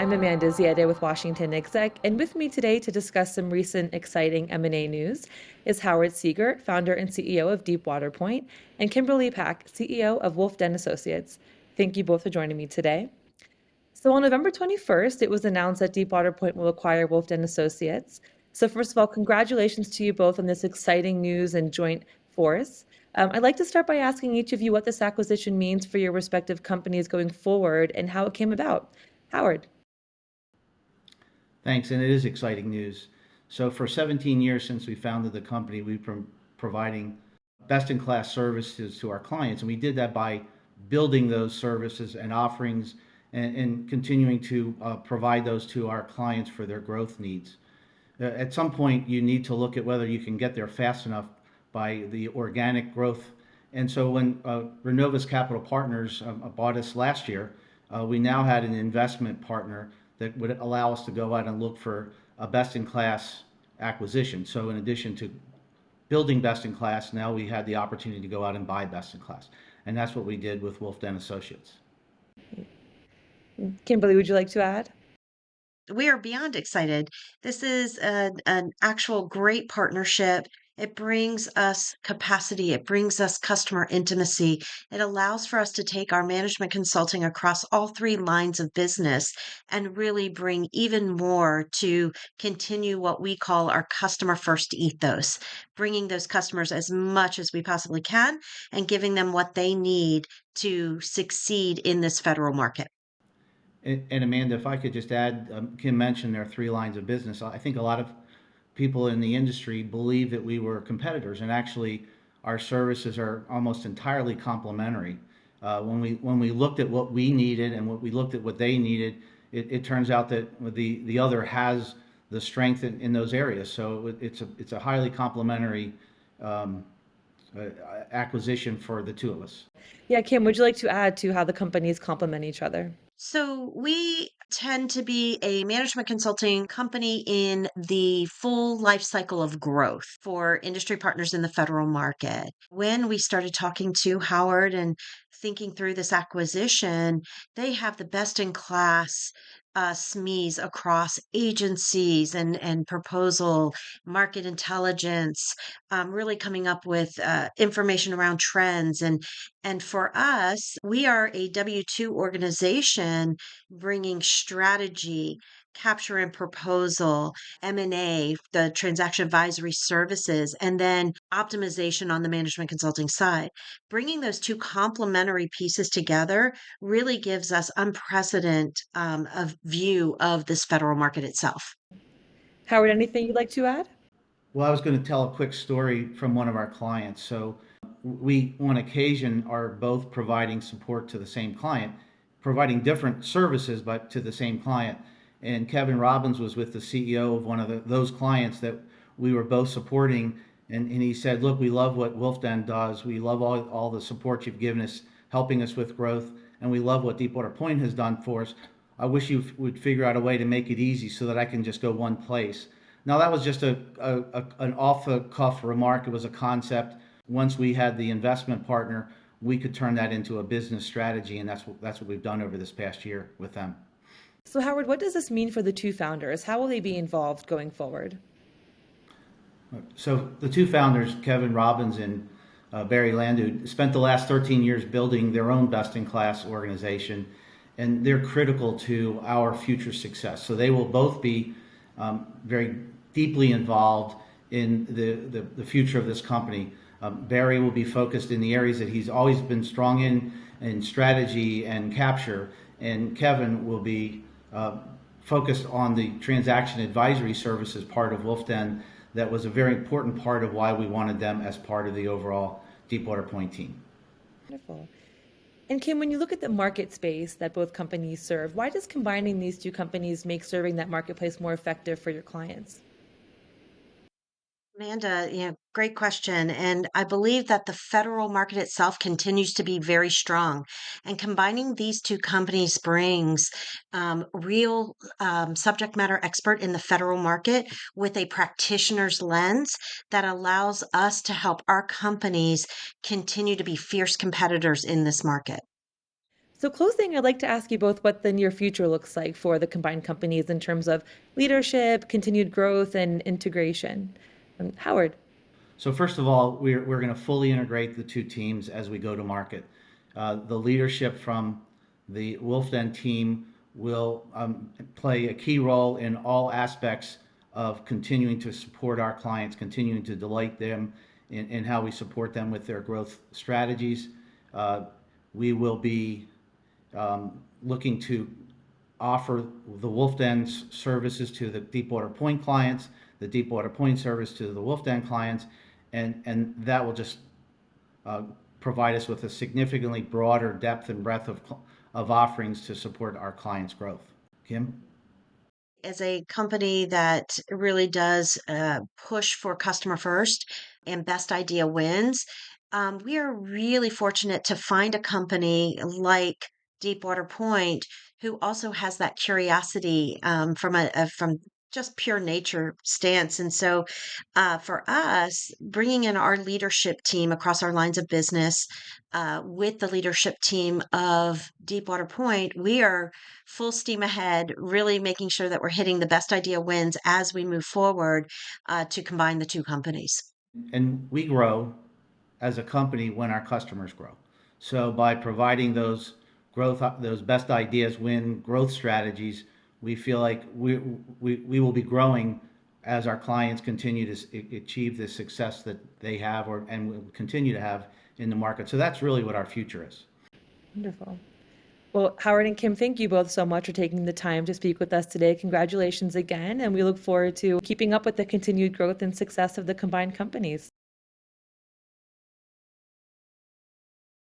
I'm Amanda Ziadeh with WashingtonExec, and with me today to discuss some recent exciting M&A news is Howard Seeger, founder and CEO of Deepwater Point, and Kimberly Pack, CEO of Wolf Den Associates. Thank you both for joining me today. So on November 21st, it was announced that Deepwater Point will acquire Wolf Den Associates. So first of all, congratulations to you both on this exciting news and joint force. I'd like to start by asking each of you what this acquisition means for your respective companies going forward and how it came about. Howard. Thanks, and it is exciting news. So for 17 years since we founded the company, we've been providing best-in-class services to our clients, and we did that by building those services and offerings and continuing to provide those to our clients for their growth needs. At some point, you need to look at whether you can get there fast enough by the organic growth. And so when Renovus Capital Partners bought us last year, we now had an investment partner that would allow us to go out and look for a best-in-class acquisition. So in addition to building best-in-class, now we had the opportunity to go out and buy best-in-class. And that's what we did with Wolf Den Associates. Kimberly, would you like to add? We are beyond excited. This is an actual great partnership. It brings us capacity, it brings us customer intimacy. It allows for us to take our management consulting across all three lines of business and really bring even more to continue what we call our customer first ethos, bringing those customers as much as we possibly can and giving them what they need to succeed in this federal market. And Amanda, if I could just add, Kim mentioned there are three lines of business. I think a lot of people in the industry believe that we were competitors, and actually, our services are almost entirely complementary. When we looked at what we needed and what we looked at what they needed, it turns out that the other has the strength in those areas. So it's a highly complementary acquisition for the two of us. Yeah, Kim, would you like to add to how the companies complement each other? So we tend to be a management consulting company in the full life cycle of growth for industry partners in the federal market. When we started talking to Howard and thinking through this acquisition, they have the best in class SMEs across agencies and proposal, market intelligence, really coming up with information around trends and for us, we are a W-2 organization bringing strategy, capture and proposal, M&A, the transaction advisory services, and then optimization on the management consulting side. Bringing those two complementary pieces together really gives us unprecedented of view of this federal market itself. Howard, anything you'd like to add? Well, I was going to tell a quick story from one of our clients. So we, on occasion, are both providing support to the same client, providing different services, but to the same client. And Kevin Robbins was with the CEO of one of those clients that we were both supporting. And he said, look, we love what Wolfden does. We love all the support you've given us, helping us with growth. And we love what Deepwater Point has done for us. I wish you would figure out a way to make it easy so that I can just go one place. Now, that was just an off-the-cuff remark. It was a concept. Once we had the investment partner, we could turn that into a business strategy, and that's what we've done over this past year with them. So Howard, what does this mean for the two founders? How will they be involved going forward? So the two founders, Kevin Robbins and Barry Landu, spent the last 13 years building their own best-in-class organization, and they're critical to our future success. So they will both be very deeply involved in the future of this company. Barry will be focused in the areas that he's always been strong in strategy and capture, and Kevin will be focused on the transaction advisory services part of Wolfden. That was a very important part of why we wanted them as part of the overall Deepwater Point team. Wonderful. And Kim, when you look at the market space that both companies serve, why does combining these two companies make serving that marketplace more effective for your clients? Amanda, great question. And I believe that the federal market itself continues to be very strong. And combining these two companies brings real subject matter expert in the federal market with a practitioner's lens that allows us to help our companies continue to be fierce competitors in this market. So closing, I'd like to ask you both what the near future looks like for the combined companies in terms of leadership, continued growth, and integration. Howard. So first of all, we're going to fully integrate the two teams as we go to market. The leadership from the Wolfden team will play a key role in all aspects of continuing to support our clients, continuing to delight them in how we support them with their growth strategies. We will be looking to offer the Wolfden services to the Deepwater Point clients, the Deepwater Point service to the Wolfden clients, and that will just provide us with a significantly broader depth and breadth of offerings to support our clients' growth. Kim? As a company that really does push for customer first and best idea wins, we are really fortunate to find a company like Deepwater Point who also has that curiosity from just pure nature stance. And so, for us, bringing in our leadership team across our lines of business with the leadership team of Deepwater Point, we are full steam ahead, really making sure that we're hitting the best idea wins as we move forward to combine the two companies. And we grow as a company when our customers grow. So by providing those best ideas win growth strategies, we feel like we will be growing as our clients continue to achieve the success that they have and will continue to have in the market. So that's really what our future is. Wonderful. Well, Howard and Kim, thank you both so much for taking the time to speak with us today. Congratulations again, and we look forward to keeping up with the continued growth and success of the combined companies.